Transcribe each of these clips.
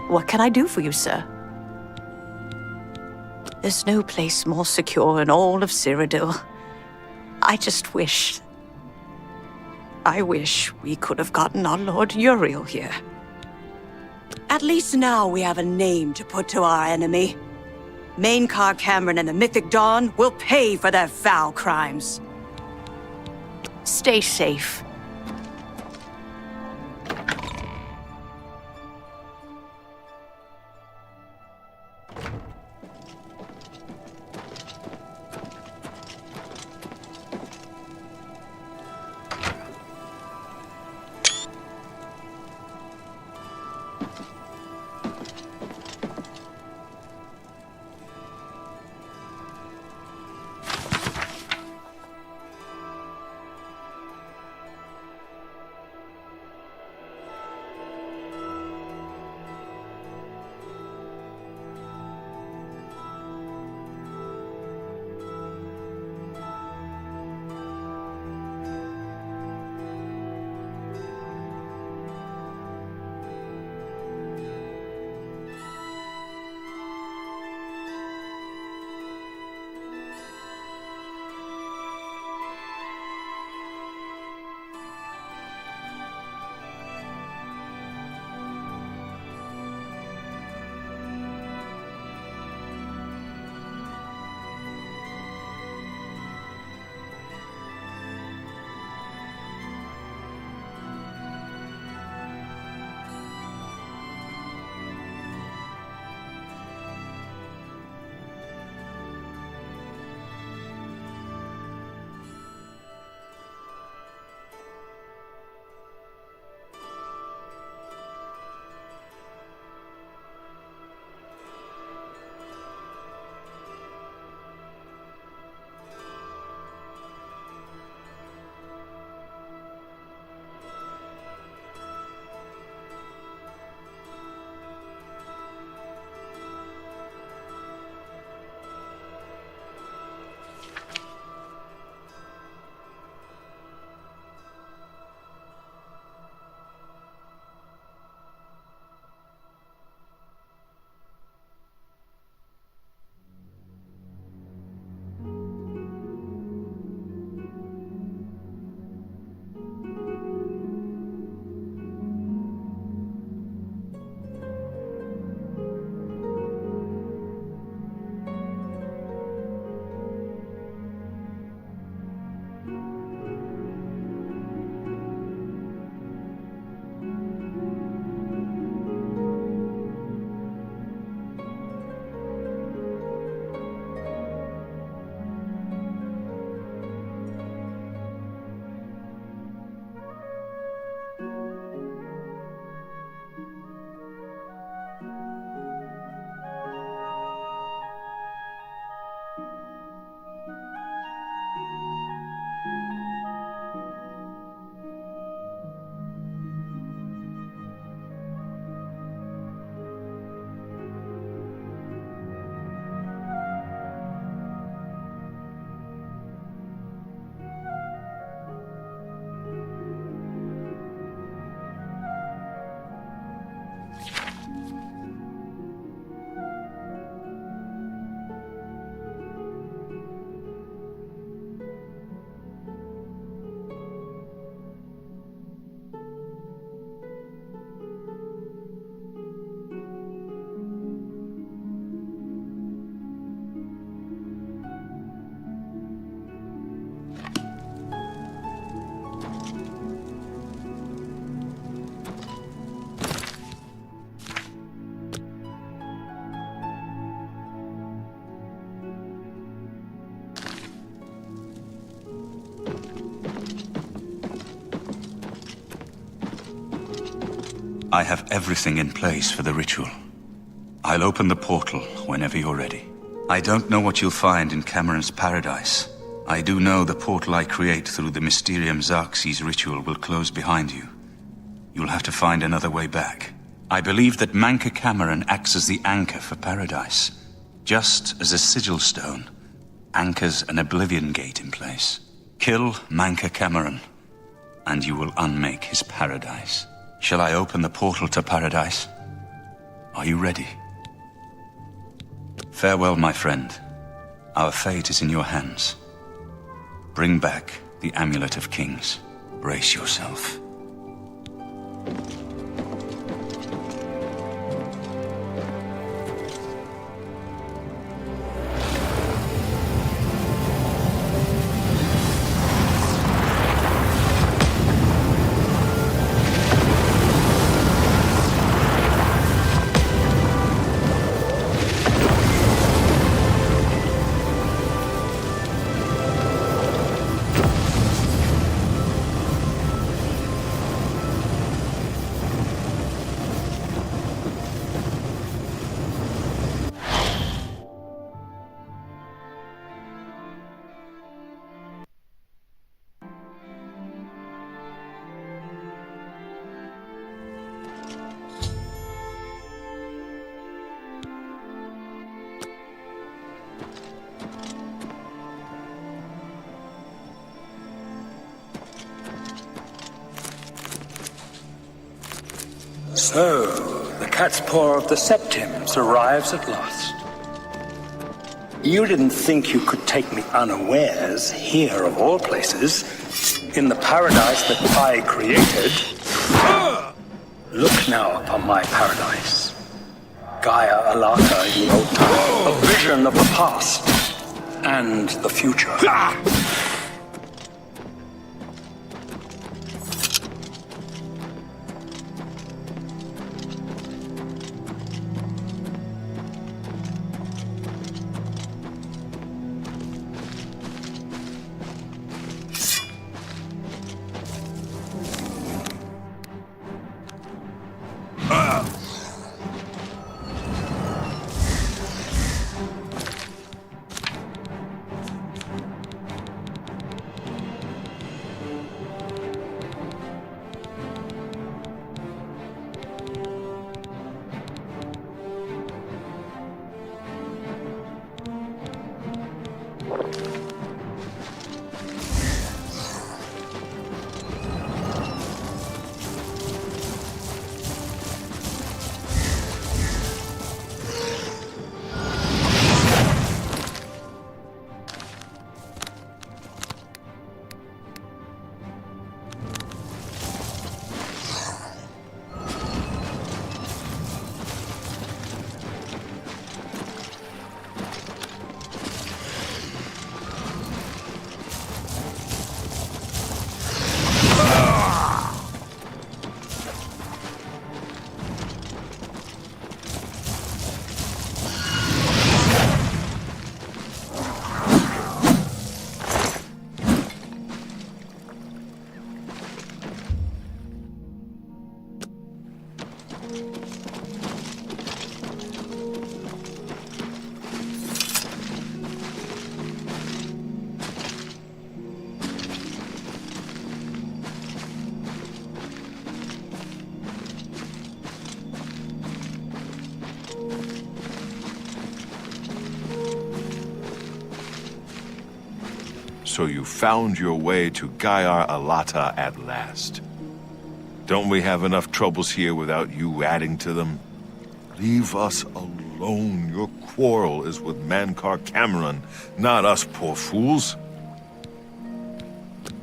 What can I do for you, sir? There's no place more secure in all of Cyrodiil. I just wish... I wish we could have gotten our Lord Uriel here. At least now we have a name to put to our enemy. Maincar Cameron and the Mythic Dawn will pay for their foul crimes. Stay safe. I have everything in place for the ritual. I'll open the portal whenever you're ready. I don't know what you'll find in Cameron's paradise. I do know the portal I create through the Mysterium Xarxes ritual will close behind you. You'll have to find another way back. I believe that Manca Cameron acts as the anchor for paradise, just as a sigil stone anchors an Oblivion gate in place. Kill Manca Cameron, and you will unmake his paradise. Shall I open the portal to paradise? Are you ready? Farewell, my friend. Our fate is in your hands. Bring back the Amulet of Kings. Brace yourself. So, the cat's paw of the Septims arrives at last. You didn't think you could take me unawares, here of all places, in the paradise that I created. Look now upon my paradise. Gaia Alata in the old time, a vision of the past and the future. So you found your way to Gaia Alata at last. Don't we have enough troubles here without you adding to them? Leave us alone. Your quarrel is with Mankar Cameron, not us poor fools.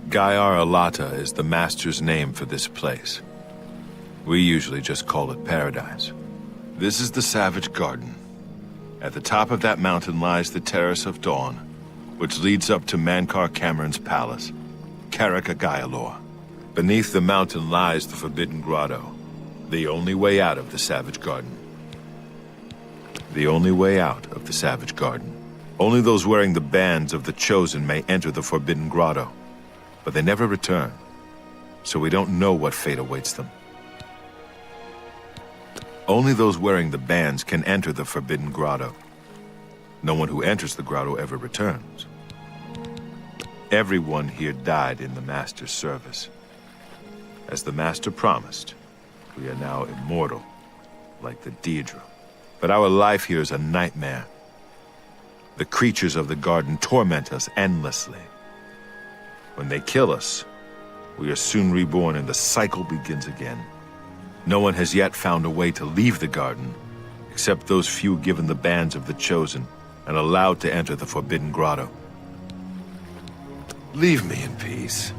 Gaia Alata is the Master's name for this place. We usually just call it Paradise. This is the Savage Garden. At the top of that mountain lies the Terrace of Dawn, which leads up to Mankar Cameron's palace, Karaka Gaialor. Beneath the mountain lies the Forbidden Grotto, the only way out of the Savage Garden. The only way out of the Savage Garden. Only those wearing the bands of the Chosen may enter the Forbidden Grotto, but they never return, so we don't know what fate awaits them. Only those wearing the bands can enter the Forbidden Grotto. No one who enters the grotto ever returns. Everyone here died in the Master's service. As the Master promised, we are now immortal, like the Daedra. But our life here is a nightmare. The creatures of the garden torment us endlessly. When they kill us, we are soon reborn and the cycle begins again. No one has yet found a way to leave the garden, except those few given the bands of the Chosen and allowed to enter the Forbidden Grotto. Leave me in peace.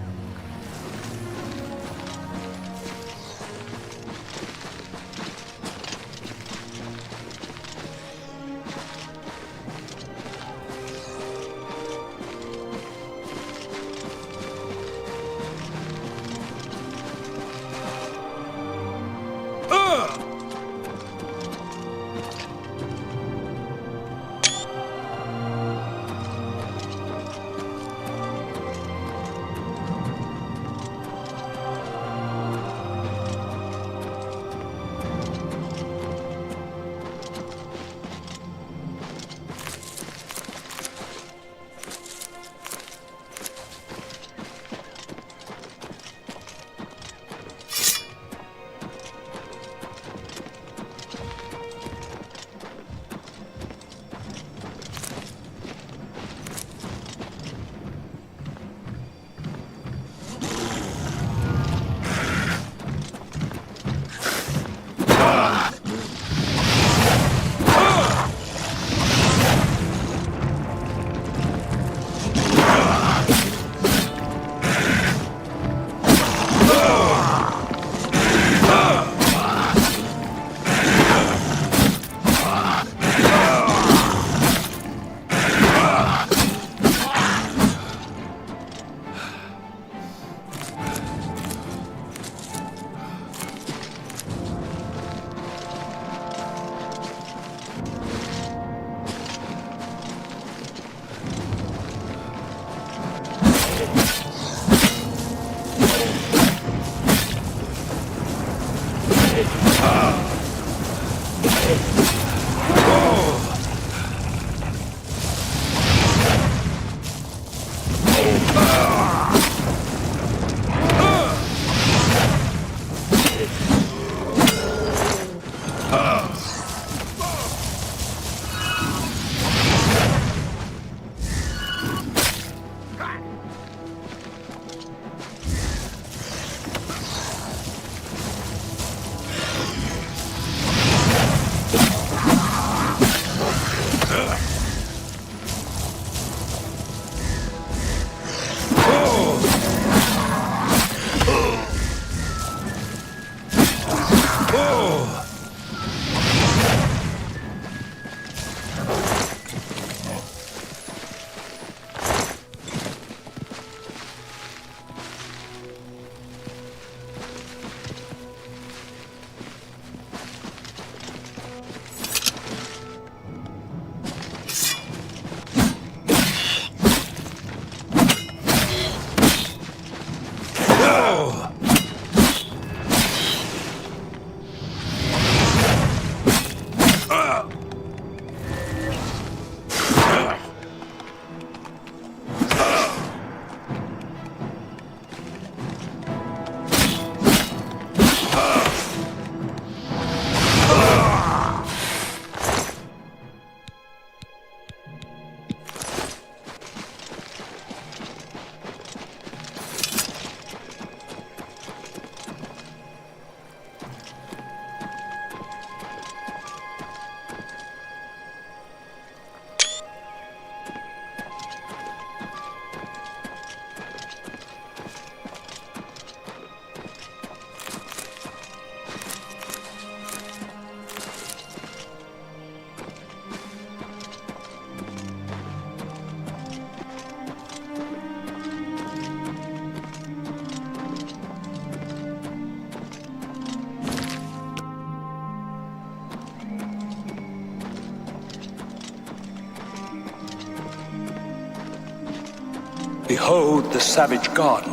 Behold the savage garden,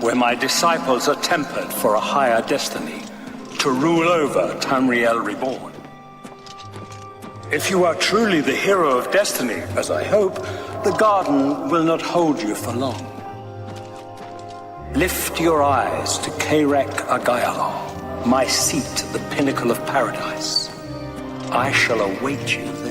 where my disciples are tempered for a higher destiny, to rule over Tamriel Reborn. If you are truly the hero of destiny, as I hope, the garden will not hold you for long. Lift your eyes to Kairek Agayalon, my seat at the pinnacle of paradise. I shall await you there.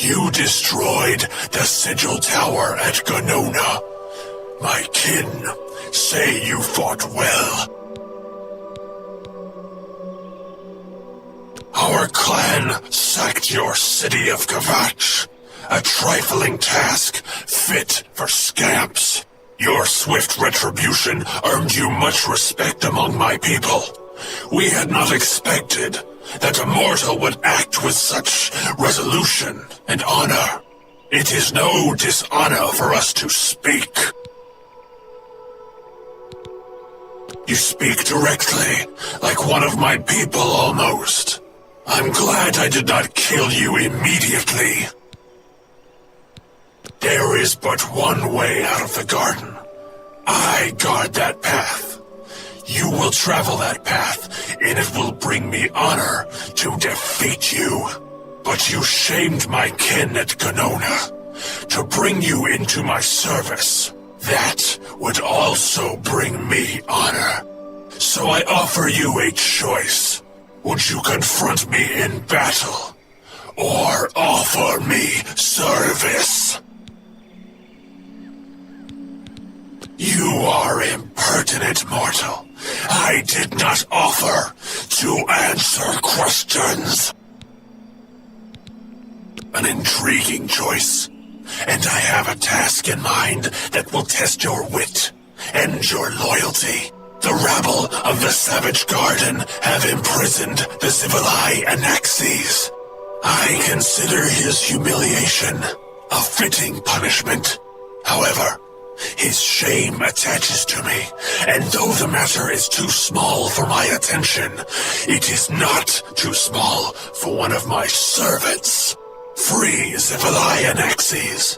You destroyed the Sigil Tower at Ganona. My kin say you fought well. Our clan sacked your city of Kavach, a trifling task fit for scamps. Your swift retribution earned you much respect among my people. We had not expected that a mortal would act with such resolution and honor. It is no dishonor for us to speak. You speak directly, like one of my people almost. I'm glad I did not kill you immediately. There is but one way out of the garden. I guard that path. You will travel that path, and it will bring me honor to defeat you. But you shamed my kin at Ganona. To bring you into my service, that would also bring me honor. So I offer you a choice. Would you confront me in battle, or offer me service? You are impertinent, mortal. I did not offer to answer questions. An intriguing choice, and I have a task in mind that will test your wit and your loyalty. The rabble of the Savage Garden have imprisoned the Civilai Anaxes. I consider his humiliation a fitting punishment. However, his shame attaches to me, and though the matter is too small for my attention, it is not too small for one of my servants. Free Civilai Anaxes,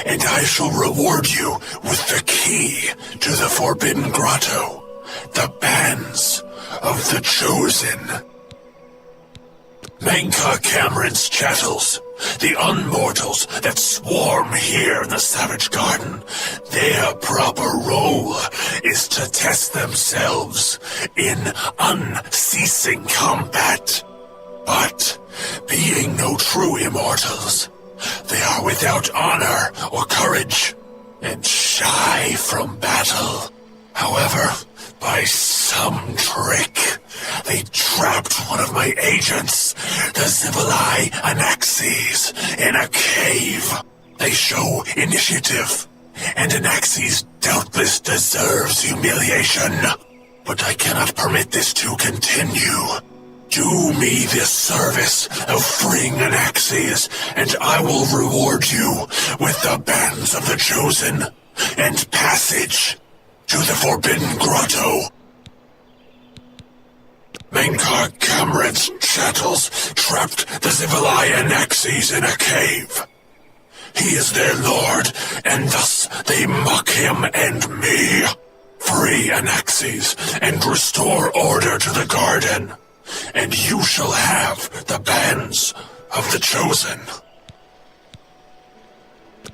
and I shall reward you with the key to the Forbidden Grotto. The bands of the chosen. Menka Cameron's chattels, the unmortals that swarm here in the Savage Garden, their proper role is to test themselves in unceasing combat. But, being no true immortals, they are without honor or courage, and shy from battle. However, by some trick, they trapped one of my agents, the Civilai Anaxes, in a cave. They show initiative, and Anaxes doubtless deserves humiliation. But I cannot permit this to continue. Do me this service of freeing Anaxes, and I will reward you with the bands of the chosen and passage to the Forbidden Grotto. Menkar Cameron's chattels trapped the Civilai Anaxes in a cave. He is their lord, and thus they mock him and me. Free Anaxes and restore order to the garden, and you shall have the bands of the chosen.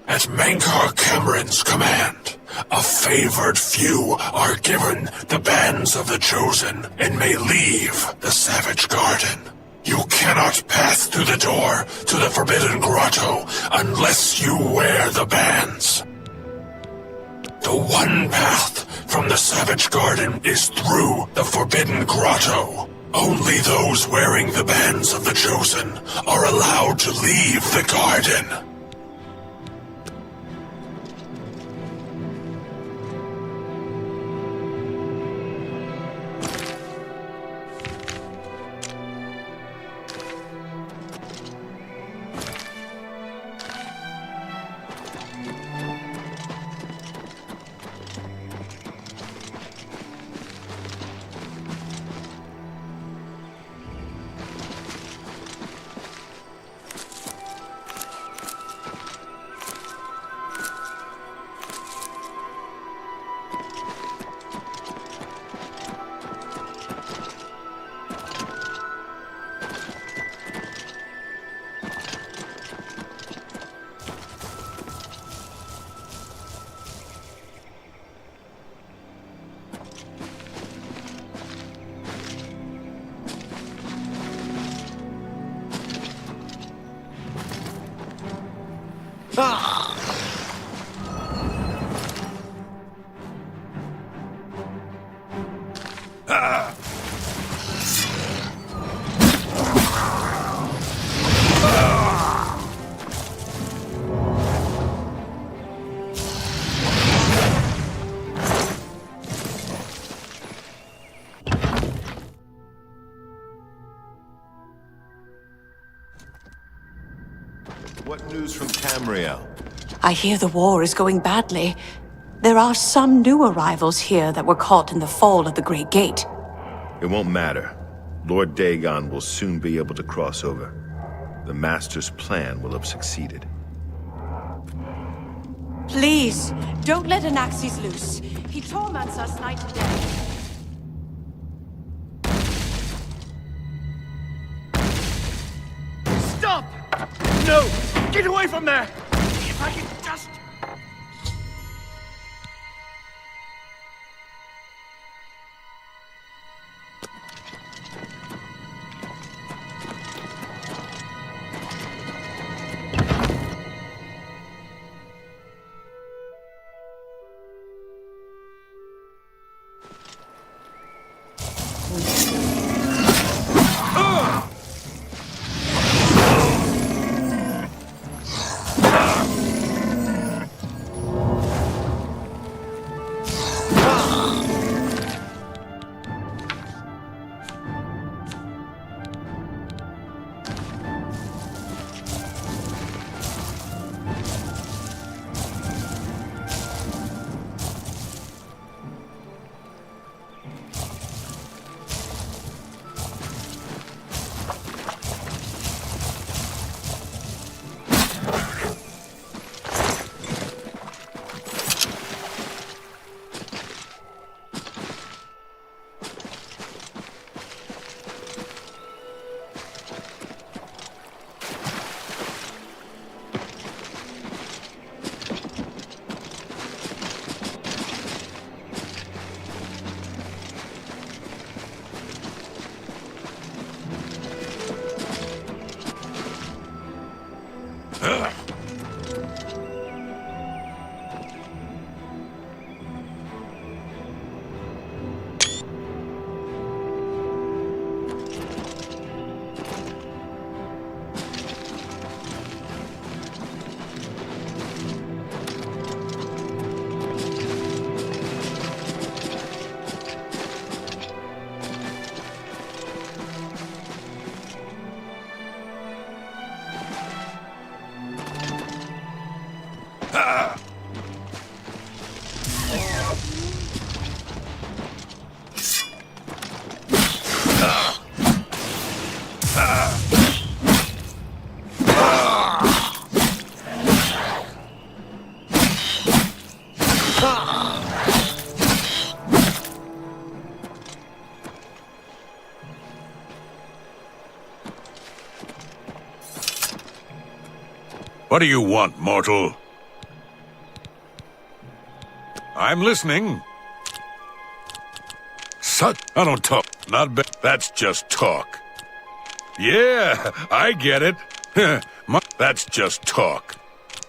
At Menkar Cameron's command, a favored few are given the bands of the chosen and may leave the Savage Garden. You cannot pass through the door to the Forbidden Grotto unless you wear the bands. The one path from the Savage Garden is through the Forbidden Grotto. Only those wearing the bands of the chosen are allowed to leave the garden. What news from Tamriel? I hear the war is going badly. There are some new arrivals here that were caught in the fall of the Great Gate. It won't matter. Lord Dagon will soon be able to cross over. The Master's plan will have succeeded. Please, don't let Anaxes loose. He torments us night and day. Stop! No! Get away from there! If I can just... What do you want, mortal? I'm listening. I don't talk. Not bad. That's just talk. Yeah, I get it. That's just talk.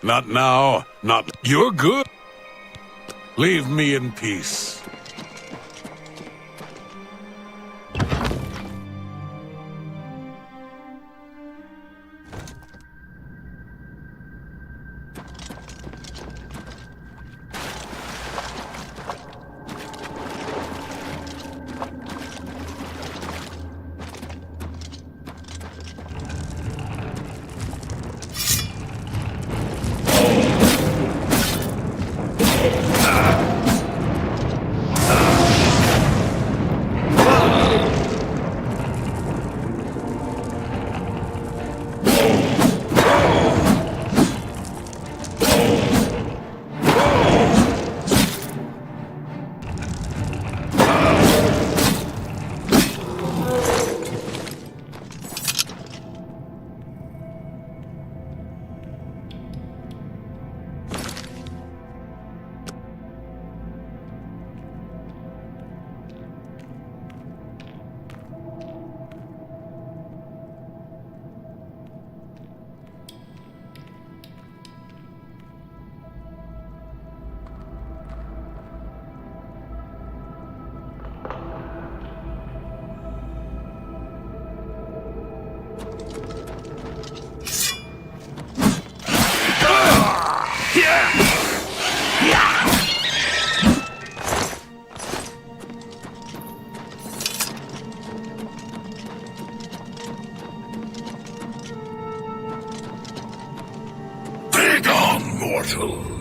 Not now. Not. You're good. Leave me in peace. mortal.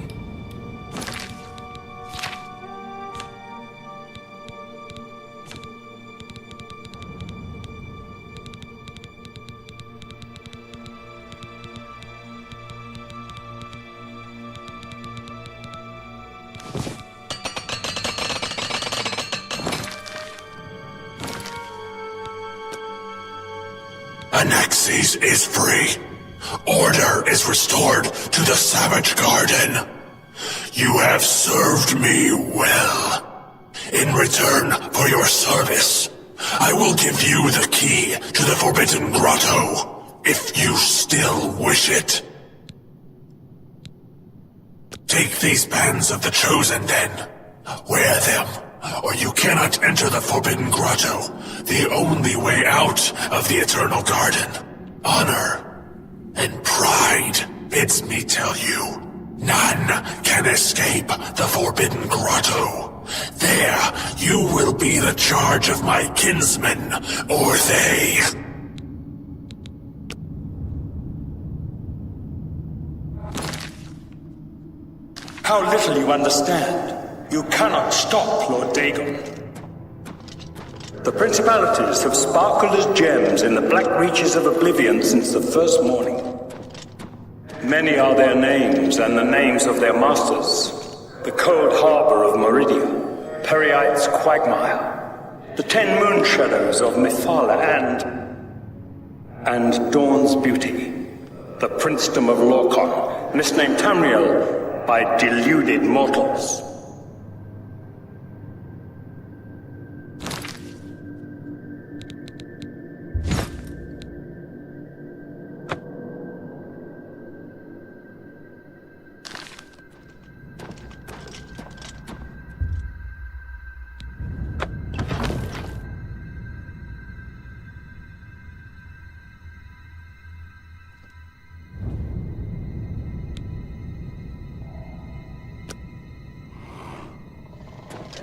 Anaxes is free. Order is restored to the Savage Garden. You have served me well. In return for your service, I will give you the key to the Forbidden Grotto, if you still wish it. Take these bands of the Chosen then. Wear them, or you cannot enter the Forbidden Grotto, the only way out of the Eternal Garden. Honor and pride bids me tell you, none can escape the Forbidden Grotto. There, you will be the charge of my kinsmen, or they. How little you understand. You cannot stop Lord Dagon. The principalities have sparkled as gems in the black reaches of Oblivion since the first morning. Many are their names and the names of their masters. The cold harbor of Meridia, Periite's quagmire, the 10 moon shadows of Mythala and Dawn's beauty, the princedom of Lorcan, misnamed Tamriel by deluded mortals.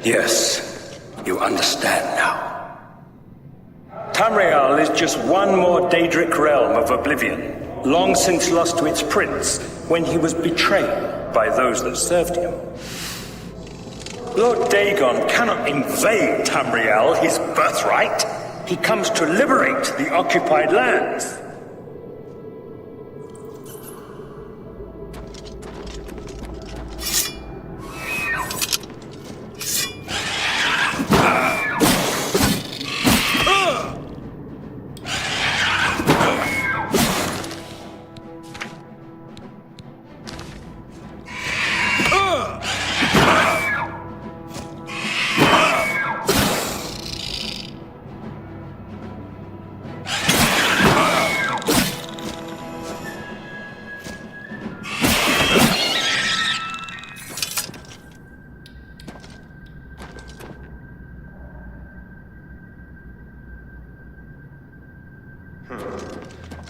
Yes, you understand now. Tamriel is just one more Daedric realm of Oblivion, long since lost to its prince when he was betrayed by those that served him. Lord Dagon cannot invade Tamriel, his birthright. He comes to liberate the occupied lands.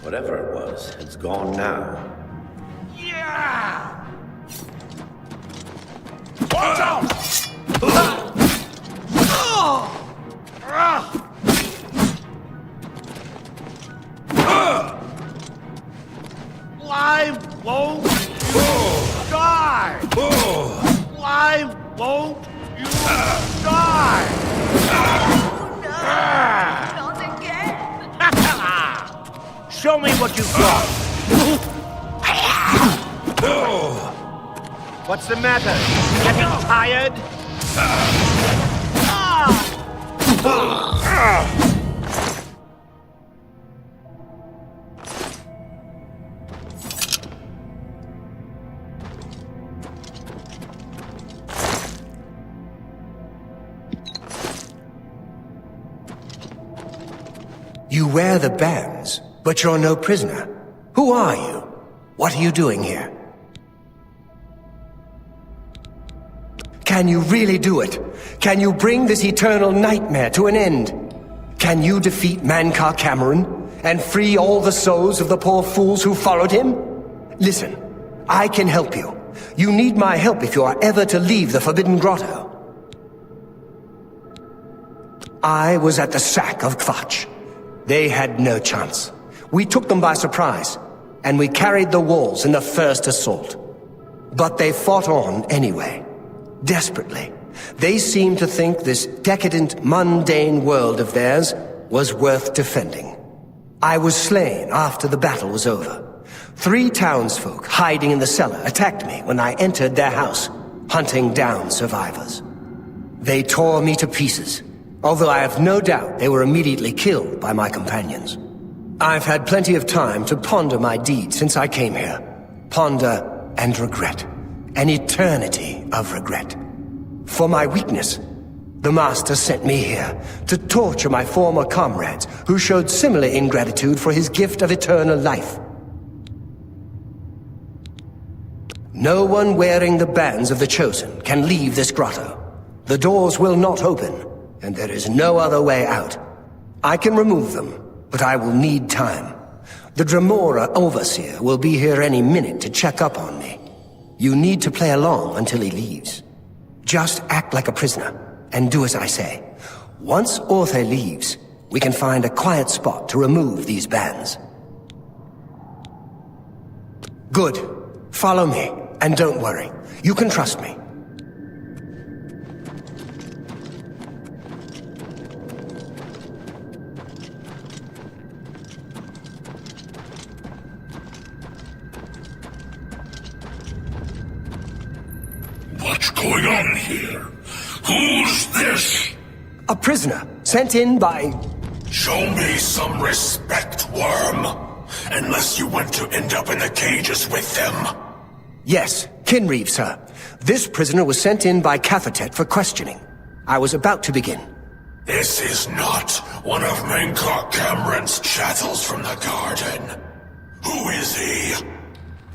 Whatever it was, it's gone now. Yeah! Watch out! Why won't you die? Why won't you die? Not again! Show me what you've got. What's the matter? Getting tired? You wear the bands, but you're no prisoner. Who are you? What are you doing here? Can you really do it? Can you bring this eternal nightmare to an end? Can you defeat Mankar Cameron and free all the souls of the poor fools who followed him? Listen, I can help you. You need my help if you are ever to leave the Forbidden Grotto. I was at the sack of Kvatch. They had no chance. We took them by surprise, and we carried the walls in the first assault. But they fought on anyway. Desperately. They seemed to think this decadent, mundane world of theirs was worth defending. I was slain after the battle was over. 3 townsfolk hiding in the cellar attacked me when I entered their house, hunting down survivors. They tore me to pieces, although I have no doubt they were immediately killed by my companions. I've had plenty of time to ponder my deed since I came here. Ponder and regret. An eternity of regret. For my weakness, the Master sent me here to torture my former comrades who showed similar ingratitude for his gift of eternal life. No one wearing the bands of the Chosen can leave this grotto. The doors will not open, and there is no other way out. I can remove them, but I will need time. The Dremora Overseer will be here any minute to check up on me. You need to play along until he leaves. Just act like a prisoner, and do as I say. Once Orthe leaves, we can find a quiet spot to remove these bands. Good. Follow me, and don't worry. You can trust me. What's going on here? Who's this? A prisoner, sent in by... Show me some respect, worm. Unless you want to end up in the cages with them. Yes, Kinreeve, sir. This prisoner was sent in by Cathatet for questioning. I was about to begin. This is not one of Menkar Cameron's chattels from the garden. Who is he?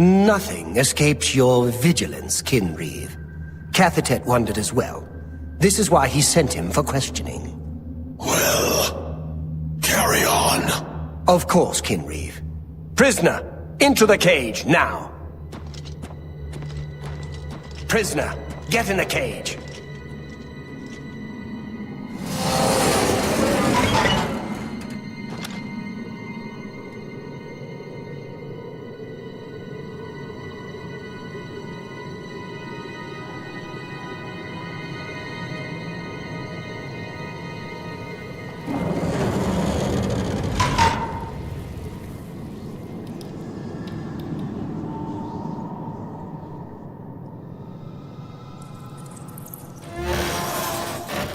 Nothing escapes your vigilance, Kinreeve. Cathatet wondered as well. This is why he sent him for questioning. Well, carry on. Of course, Kinreeve. Prisoner, into the cage, now! Prisoner, get in the cage.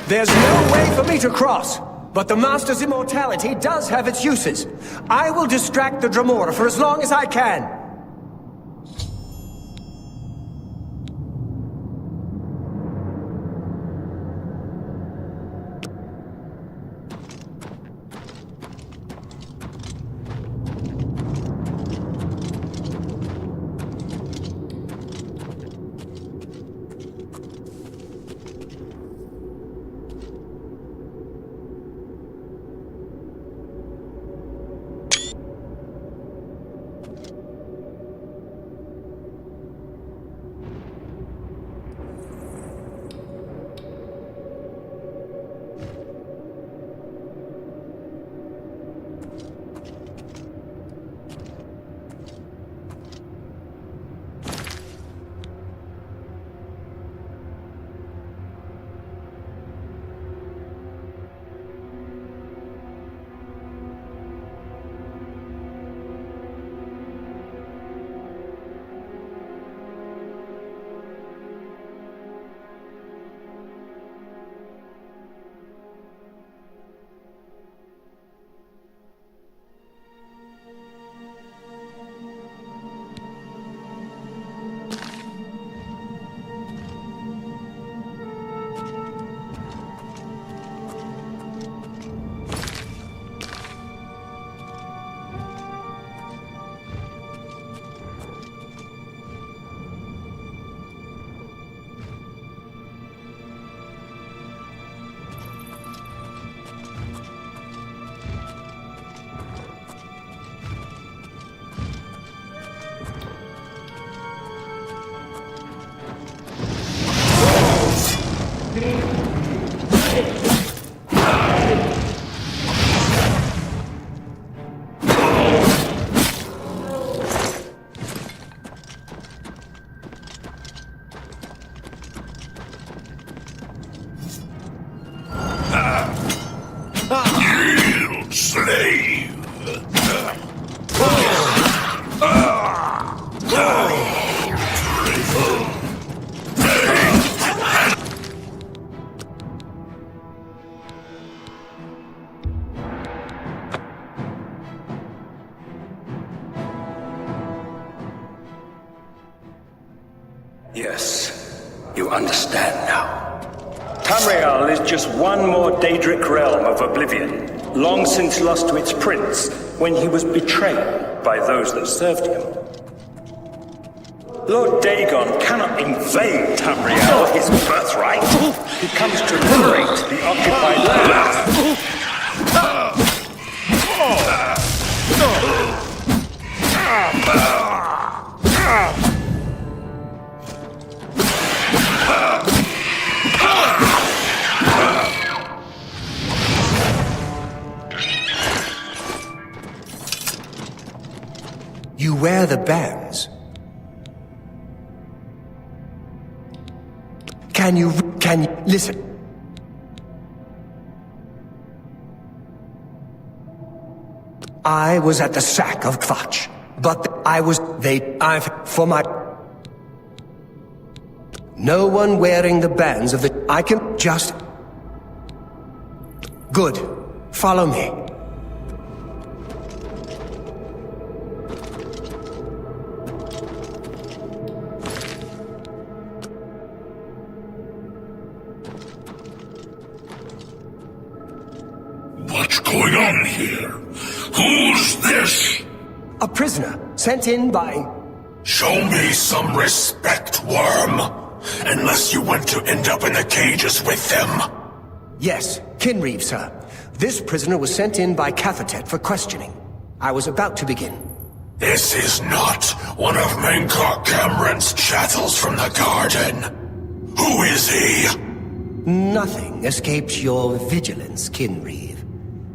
There's no way for me to cross, but the Master's immortality does have its uses. I will distract the Dremora for as long as I can. Yes, you understand now. Tamriel is just one more Daedric realm of Oblivion, long since lost to its prince when he was betrayed by those that served him. Lord Dagon cannot invade Tamriel, his birthright. He comes to liberate the occupied lands. You wear the bands. Can you listen? I was at the sack of Kvatch, but for my... No one wearing the bands of the... I can just... Good. Follow me. What's going on here? Who's this? A prisoner, sent in by... Show me some respect, worm. Unless you want to end up in the cages with them. Yes, Kinreeve, sir. This prisoner was sent in by Cathatet for questioning. I was about to begin. This is not one of Menkar Cameron's chattels from the garden. Who is he? Nothing escapes your vigilance, Kinreeve.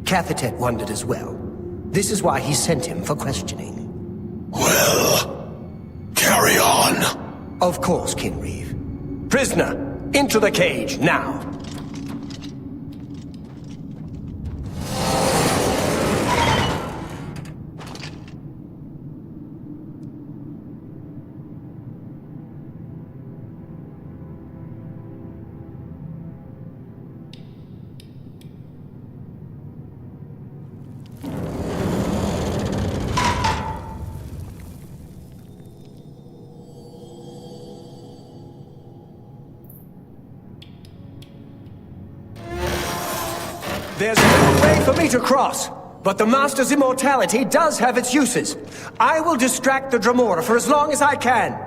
Cathatet wondered as well. This is why he sent him for questioning. Well, carry on. Of course, Kinreeve. Prisoner, into the cage, now. There's no way for me to cross, but the Master's immortality does have its uses. I will distract the Dremora for as long as I can.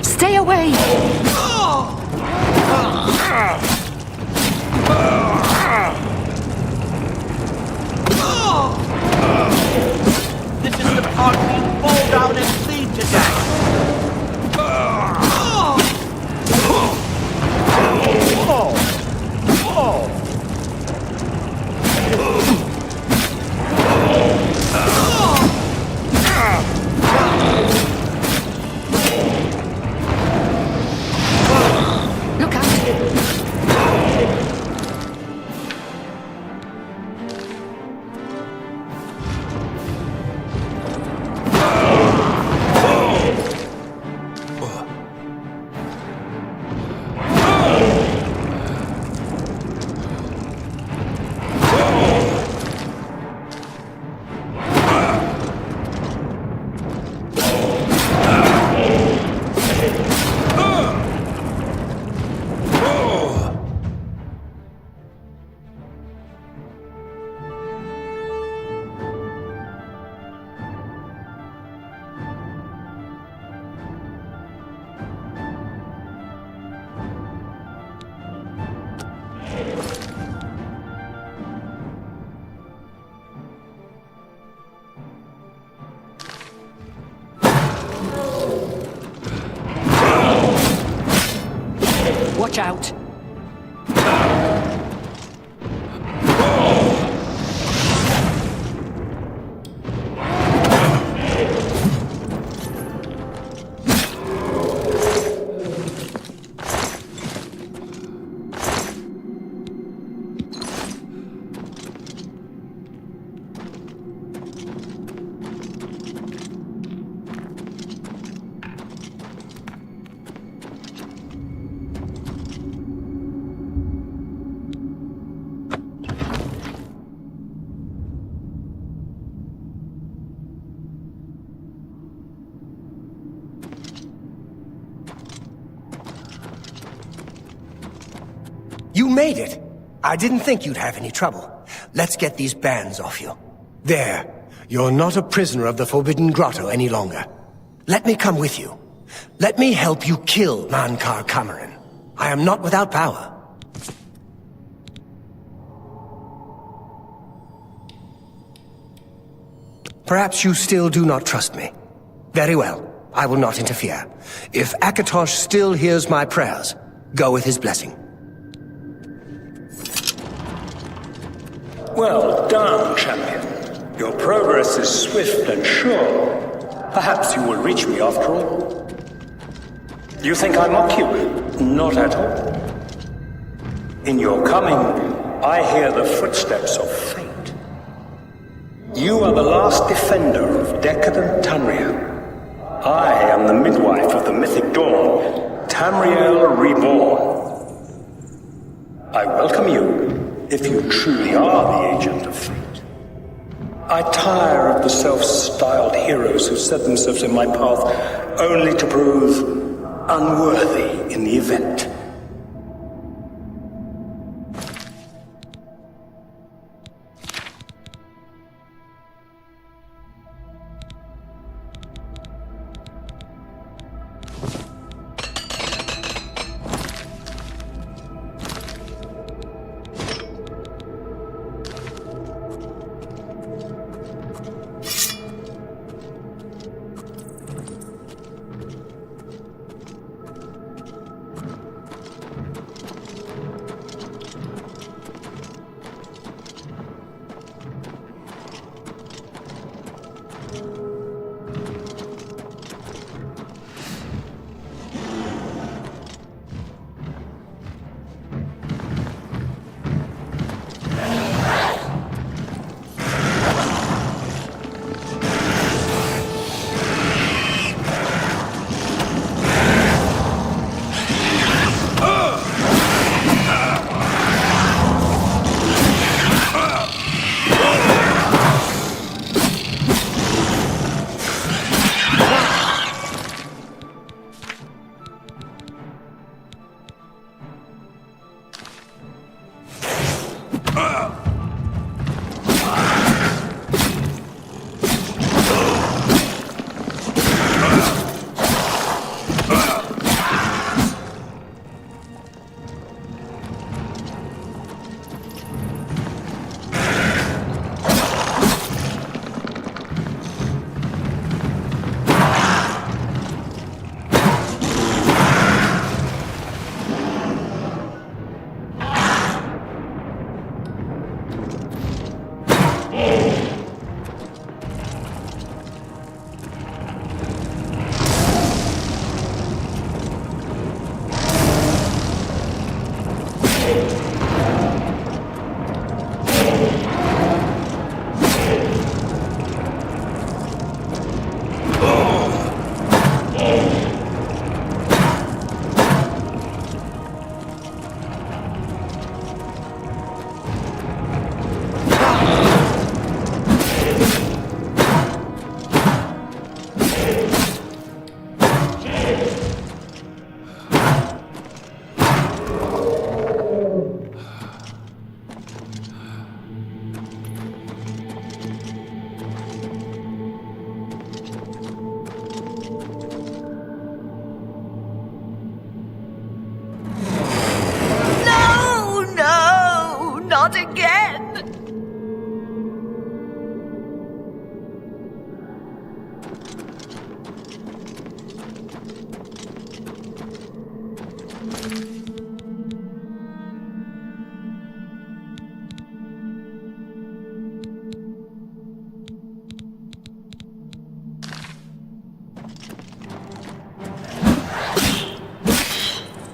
Stay away! This is the part we fall down and bleed to death. Look out! watch out. You made it! I didn't think you'd have any trouble. Let's get these bands off you. There. You're not a prisoner of the Forbidden Grotto any longer. Let me come with you. Let me help you kill Mankar Cameron. I am not without power. Perhaps you still do not trust me. Very well. I will not interfere. If Akatosh still hears my prayers, go with his blessing. Well done, champion. Your progress is swift and sure. Perhaps you will reach me after all. You think I mock you? Not at all. In your coming, I hear the footsteps of fate. You are the last defender of decadent Tamriel. I am the midwife of the mythic dawn, Tamriel reborn. I welcome you, if you truly are the agent of fate. I tire of the self-styled heroes who set themselves in my path only to prove unworthy in the event.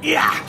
Yeah.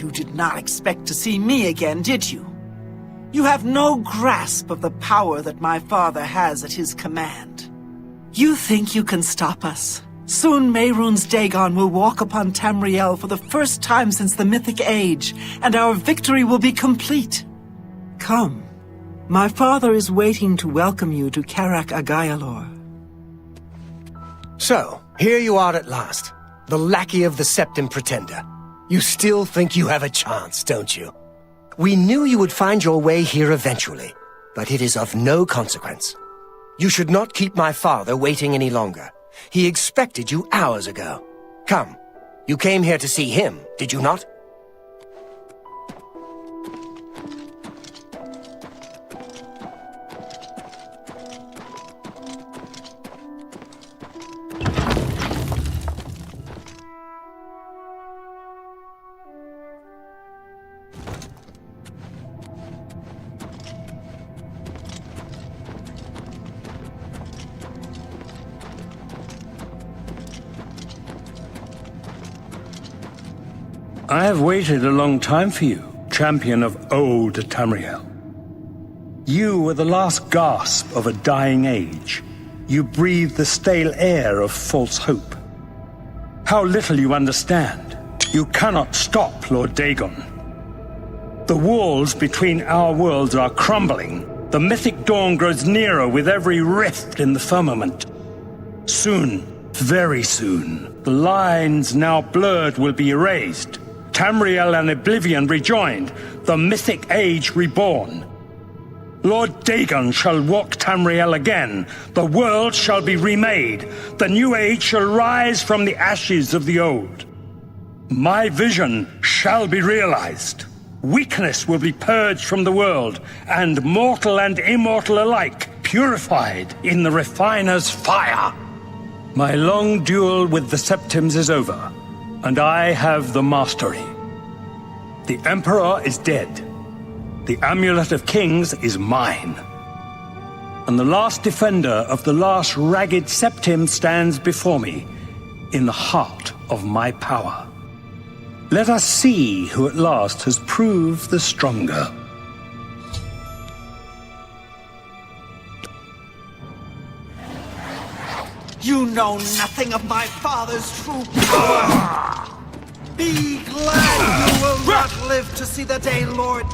You did not expect to see me again, did you? You have no grasp of the power that my father has at his command. You think you can stop us? Soon Mehrunes Dagon will walk upon Tamriel for the first time since the Mythic Age, and our victory will be complete. Come. My father is waiting to welcome you to Karak Agayalor. So, here you are at last. The lackey of the Septim Pretender. You still think you have a chance, don't you? We knew you would find your way here eventually, but it is of no consequence. You should not keep my father waiting any longer. He expected you hours ago. Come, you came here to see him, did you not? I have waited a long time for you, champion of old Tamriel. You were the last gasp of a dying age. You breathed the stale air of false hope. How little you understand. You cannot stop Lord Dagon. The walls between our worlds are crumbling. The mythic dawn grows nearer with every rift in the firmament. Soon, very soon, the lines now blurred will be erased. Tamriel and Oblivion rejoined, the Mythic Age reborn. Lord Dagon shall walk Tamriel again, the world shall be remade, the new age shall rise from the ashes of the old. My vision shall be realized. Weakness will be purged from the world, and mortal and immortal alike purified in the refiner's fire. My long duel with the Septims is over, and I have the mastery. The Emperor is dead. The Amulet of Kings is mine. And the last defender of the last ragged Septim stands before me, in the heart of my power. Let us see who at last has proved the stronger. You know nothing of my father's true power! Be glad you will not live to see the day Lord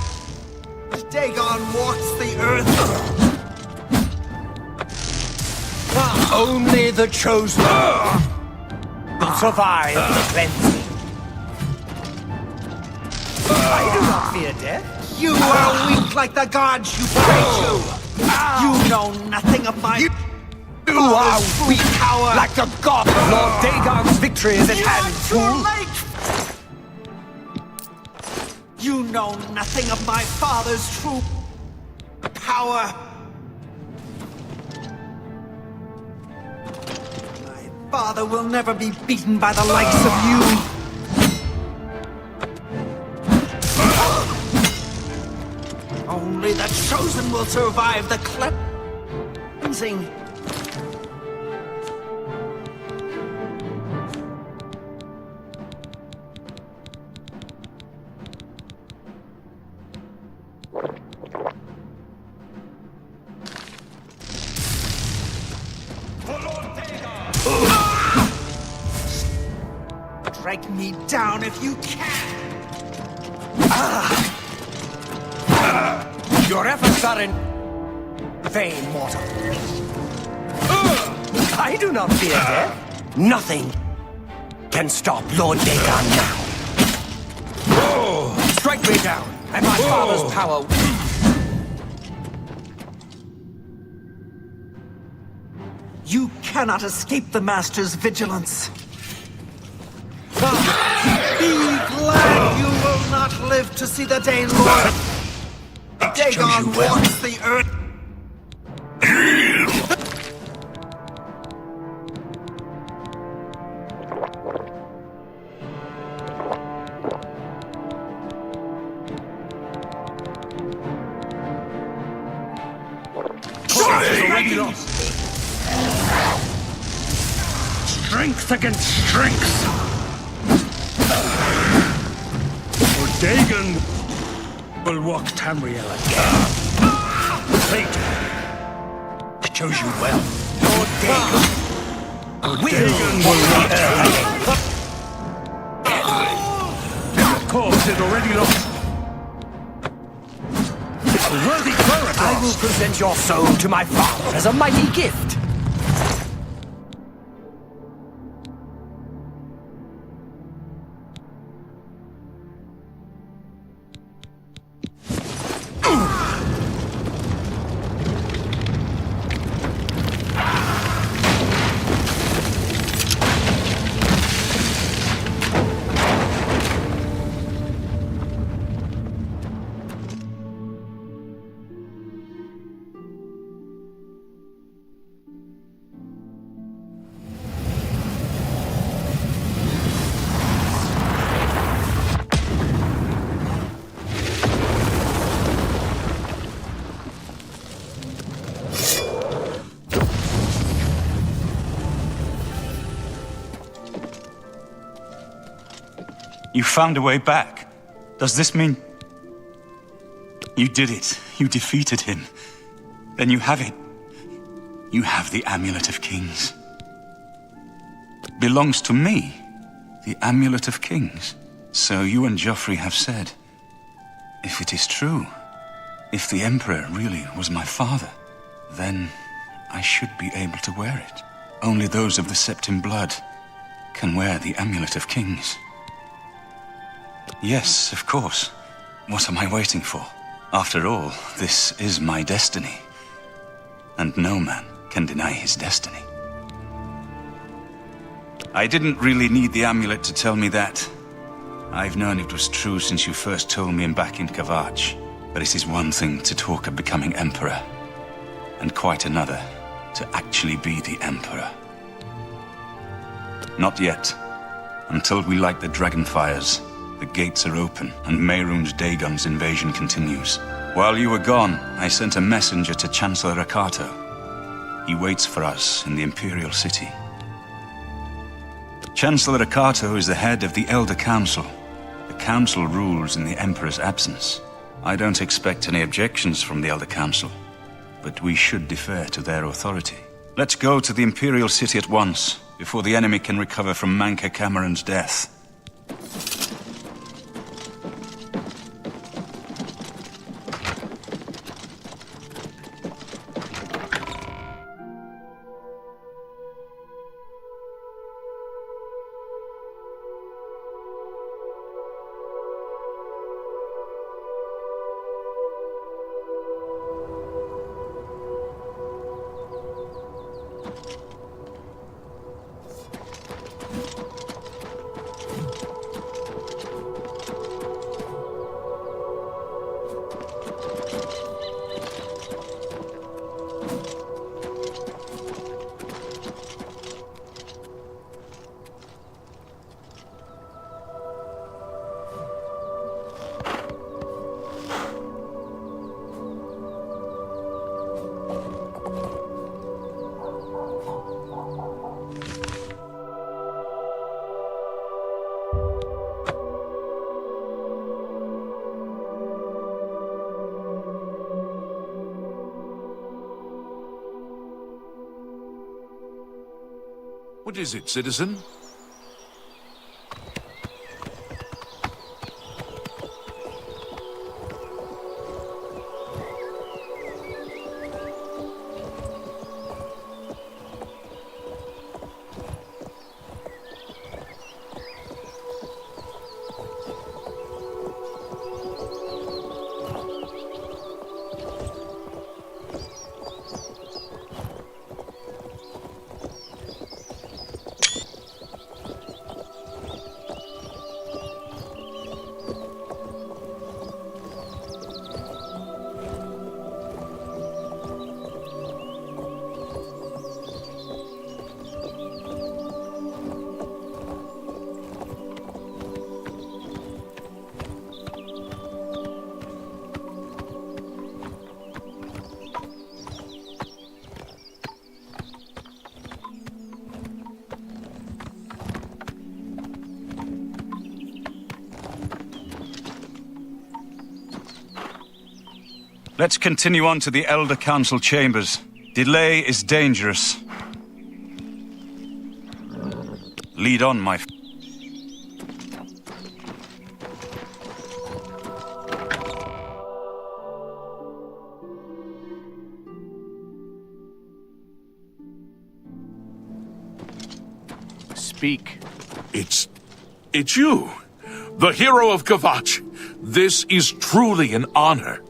Dagon walks the earth! Only the chosen will survive the cleansing. I do not fear death. You are weak like the gods you pray to! You know nothing of my... You are weak power like the god. Lord Dagon's victory is at hand, fool. You know nothing of my father's true power. My father will never be beaten by the likes of you. Only the chosen will survive the cleansing. Strike me down if you can! Your efforts are in vain, mortal. I do not fear death. Nothing can stop Lord Dagon now. Strike me down, and my father's power... You cannot escape the Master's vigilance. Be glad you will not live to see the day Lord Dagon walks the earth. Strength against strength. Lord Dagon will walk Tamriel again. Fate chose you well. Lord Dagon will walk Tamriel. The cause is already lost. A worthy cleric. I will present your soul to my father as a mighty gift. You found a way back. Does this mean... You did it. You defeated him. Then you have it. You have the Amulet of Kings. Belongs to me. The Amulet of Kings. So you and Joffrey have said, if it is true, if the Emperor really was my father, then I should be able to wear it. Only those of the Septim blood can wear the Amulet of Kings. Yes, of course. What am I waiting for? After all, this is my destiny. And no man can deny his destiny. I didn't really need the amulet to tell me that. I've known it was true since you first told me back in Kavach. But it is one thing to talk of becoming Emperor, and quite another to actually be the Emperor. Not yet. Until we light the Dragonfires, the gates are open, and Mehrunes Dagon's invasion continues. While you were gone, I sent a messenger to Chancellor Rakato. He waits for us in the Imperial City. Chancellor Rakato is the head of the Elder Council. The Council rules in the Emperor's absence. I don't expect any objections from the Elder Council, but we should defer to their authority. Let's go to the Imperial City at once, before the enemy can recover from Manca Cameron's death. What is it, citizen? Let's continue on to the Elder Council chambers. Delay is dangerous. Lead on, my friend. Speak. It's you, the hero of Kvatch. This is truly an honor.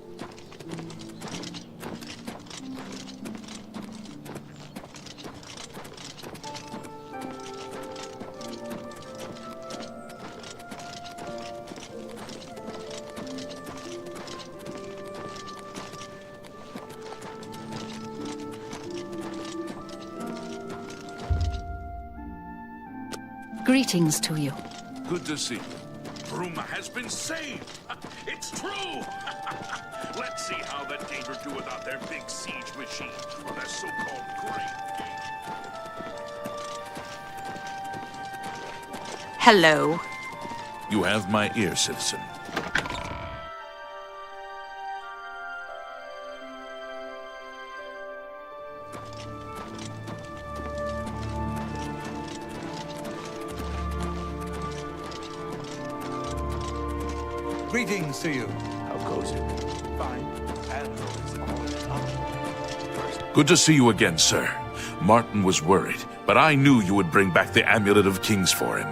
Greetings to you. Good to see you. Bruma has been saved. It's true. Let's see how the Daver do without their big siege machine, or their so-called great. Hello. You have my ear, citizen. Greetings to you. How goes it? Fine. Good to see you again, sir. Martin was worried, but I knew you would bring back the Amulet of Kings for him.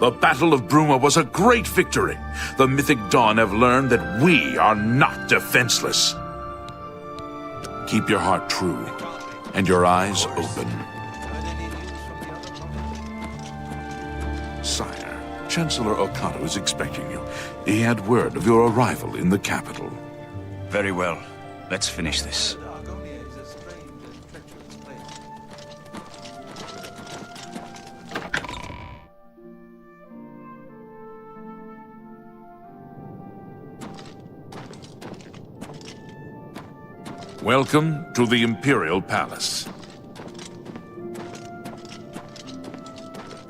The Battle of Bruma was a great victory. The Mythic Dawn have learned that we are not defenseless. Keep your heart true, and your eyes open. Sire, Chancellor Okato is expecting you. He had word of your arrival in the capital. Very well. Let's finish this. Welcome to the Imperial Palace.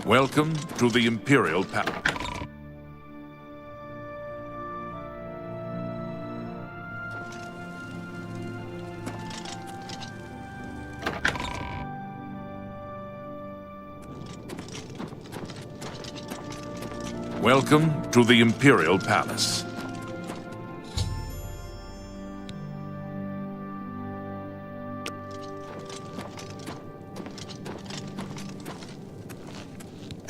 Welcome to the Imperial Palace. Welcome to the Imperial Palace.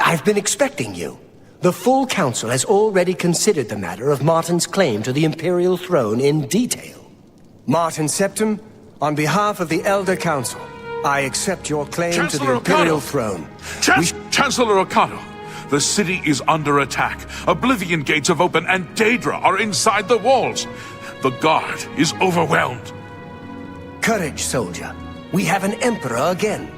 I've been expecting you. The full council has already considered the matter of Martin's claim to the Imperial throne in detail. Martin Septim, on behalf of the Elder Council, I accept your claim Chancellor to the Imperial Okato. throne. Chancellor Okato, the city is under attack. Oblivion gates have opened and Daedra are inside the walls. The guard is overwhelmed. Courage, soldier. We have an emperor again.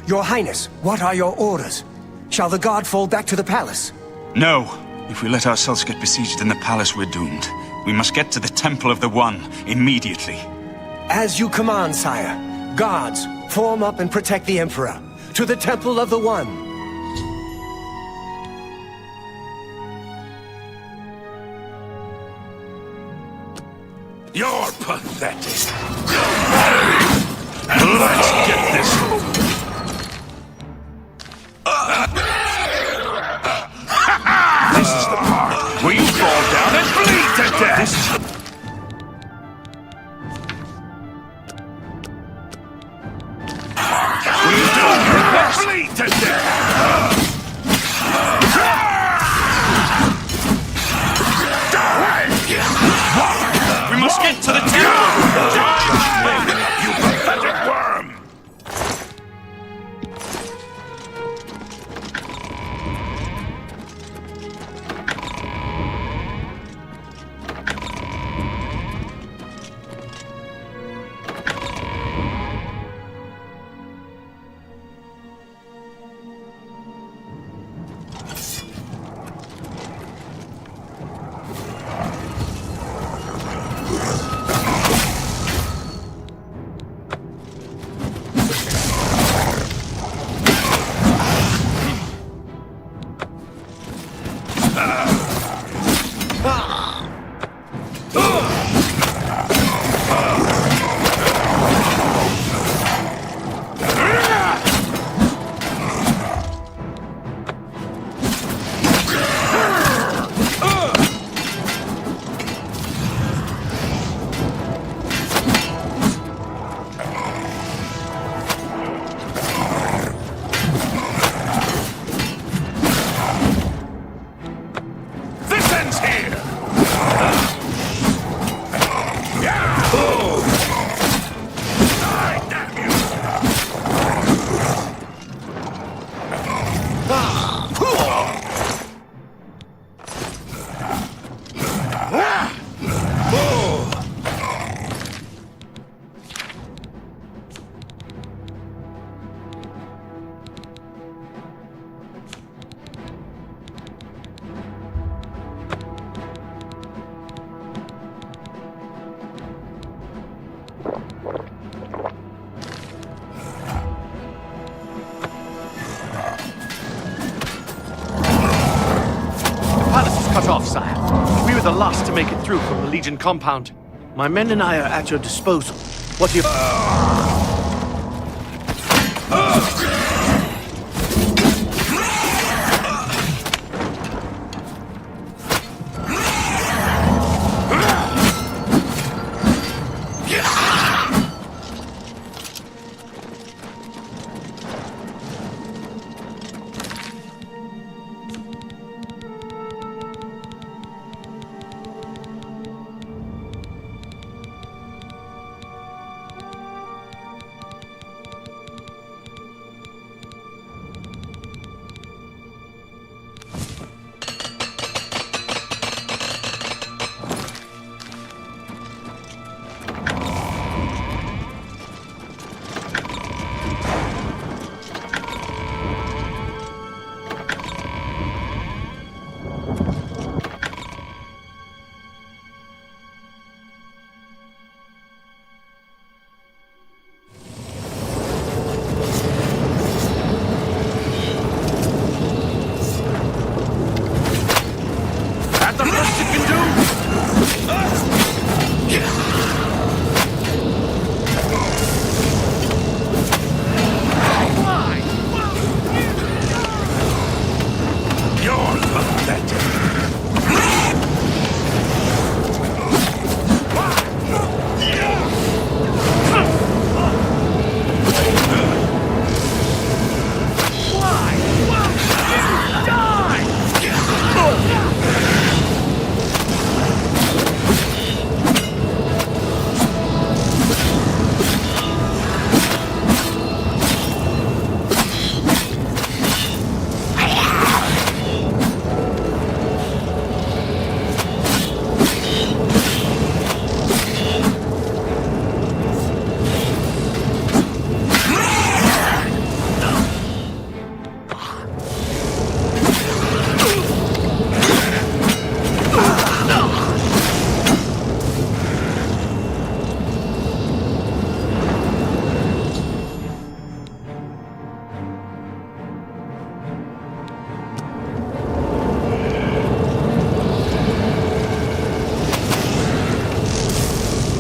Your Highness, what are your orders? Shall the guard fall back to the palace? No. If we let ourselves get besieged in the palace, we're doomed. We must get to the Temple of the One immediately. As you command, sire. Guards, form up and protect the Emperor. To the Temple of the One. You're pathetic. Let's get this over. This is the part where you fall down and bleed to death. Will you fall down and bleed to death? We must get to the temple! You pathetic worm! off, sire. We were the last to make it through from the Legion compound. My men and I are at your disposal. What do you...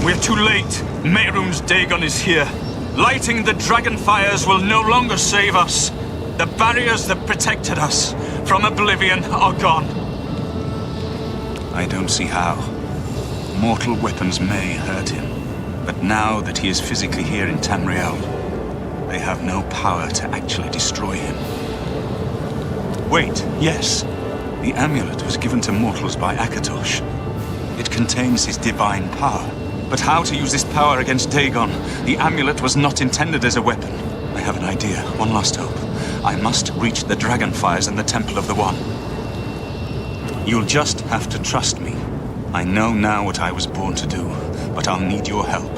We're too late. Mehrunes Dagon is here. Lighting the dragon fires will no longer save us. The barriers that protected us from Oblivion are gone. I don't see how. Mortal weapons may hurt him, but now that he is physically here in Tamriel, they have no power to actually destroy him. Wait, yes. The amulet was given to mortals by Akatosh. It contains his divine power. But how to use this power against Dagon? The amulet was not intended as a weapon. I have an idea. One last hope. I must reach the dragonfires in the Temple of the One. You'll just have to trust me. I know now what I was born to do, but I'll need your help.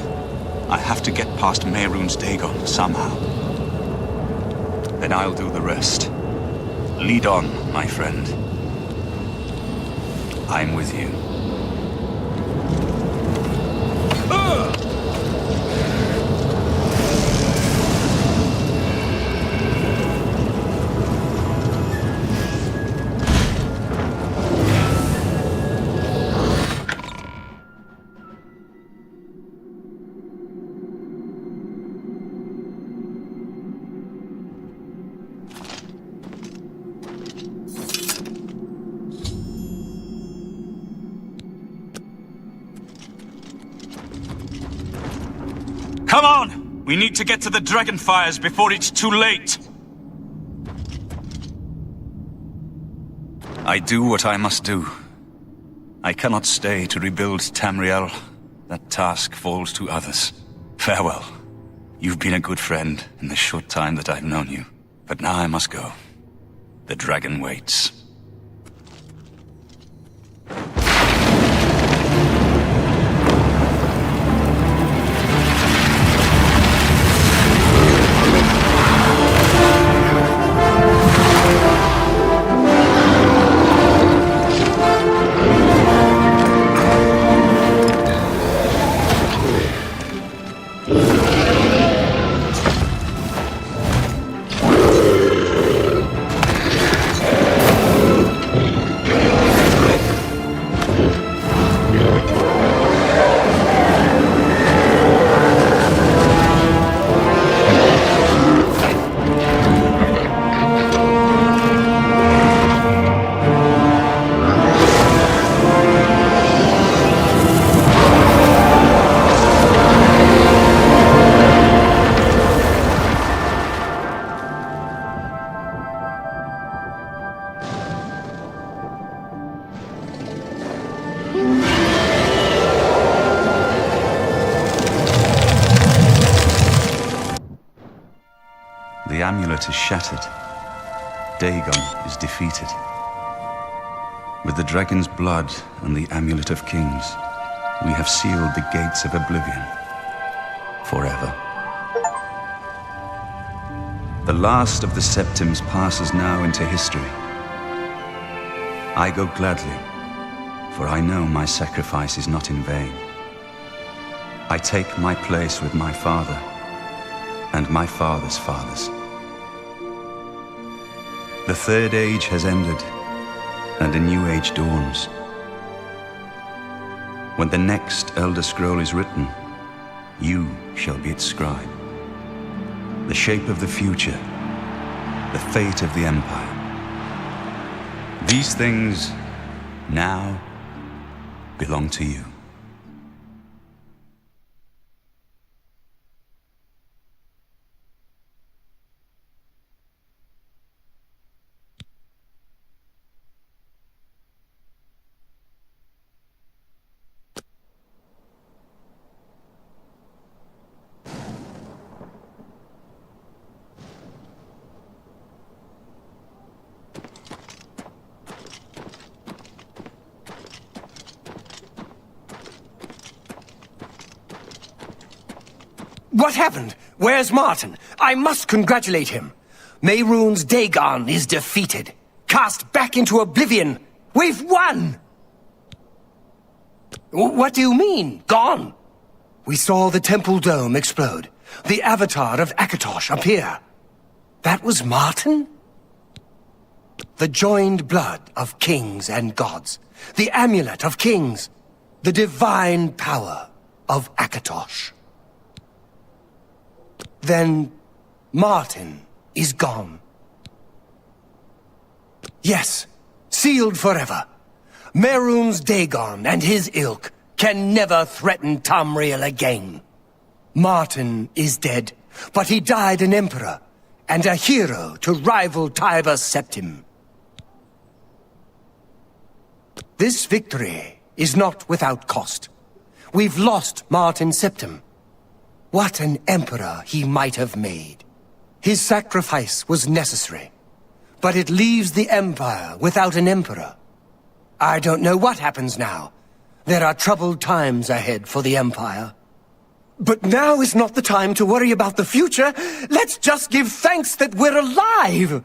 I have to get past Mehrunes Dagon somehow. Then I'll do the rest. Lead on, my friend. I'm with you. Come on! We need to get to the dragonfires before it's too late! I do what I must do. I cannot stay to rebuild Tamriel. That task falls to others. Farewell. You've been a good friend in the short time that I've known you. But now I must go. The dragon waits. The amulet is shattered. Dagon is defeated. With the dragon's blood and the amulet of kings, we have sealed the gates of Oblivion forever. The last of the Septims passes now into history. I go gladly, for I know my sacrifice is not in vain. I take my place with my father and my father's fathers. The Third Age has ended, and a new age dawns. When the next Elder Scroll is written, you shall be its scribe. The shape of the future, the fate of the Empire. These things now belong to you. What happened? Where's Martin? I must congratulate him. Mehrunes Dagon is defeated. Cast back into Oblivion. We've won! What do you mean, gone? We saw the temple dome explode. The avatar of Akatosh appear. That was Martin? The joined blood of kings and gods. The amulet of kings. The divine power of Akatosh. Then Martin is gone. Yes, sealed forever. Mehrunes Dagon and his ilk can never threaten Tamriel again. Martin is dead, but he died an emperor and a hero to rival Tiber Septim. This victory is not without cost. We've lost Martin Septim. What an emperor he might have made. His sacrifice was necessary, but it leaves the Empire without an emperor. I don't know what happens now. There are troubled times ahead for the Empire. But now is not the time to worry about the future. Let's just give thanks that we're alive!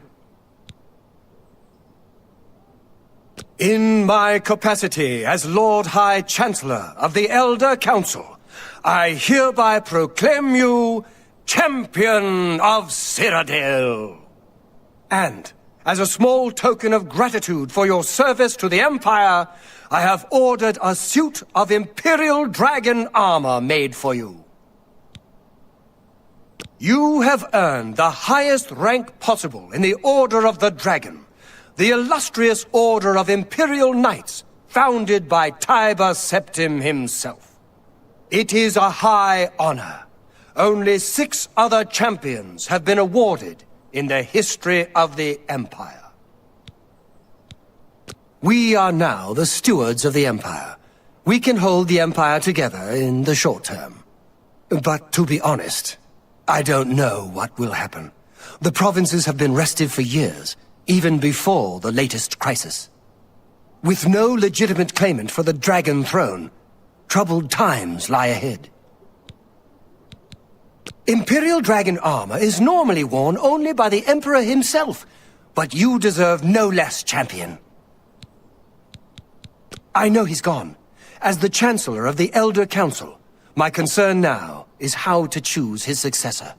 In my capacity as Lord High Chancellor of the Elder Council, I hereby proclaim you Champion of Cyrodiil. And, as a small token of gratitude for your service to the Empire, I have ordered a suit of Imperial Dragon armor made for you. You have earned the highest rank possible in the Order of the Dragon, the illustrious Order of Imperial Knights, founded by Tiber Septim himself. It is a high honor. Only 6 other champions have been awarded in the history of the Empire. We are now the stewards of the Empire. We can hold the Empire together in the short term. But to be honest, I don't know what will happen. The provinces have been restive for years, even before the latest crisis. With no legitimate claimant for the Dragon Throne, troubled times lie ahead. Imperial Dragon armor is normally worn only by the Emperor himself, but you deserve no less, champion. I know he's gone. As the Chancellor of the Elder Council, my concern now is how to choose his successor.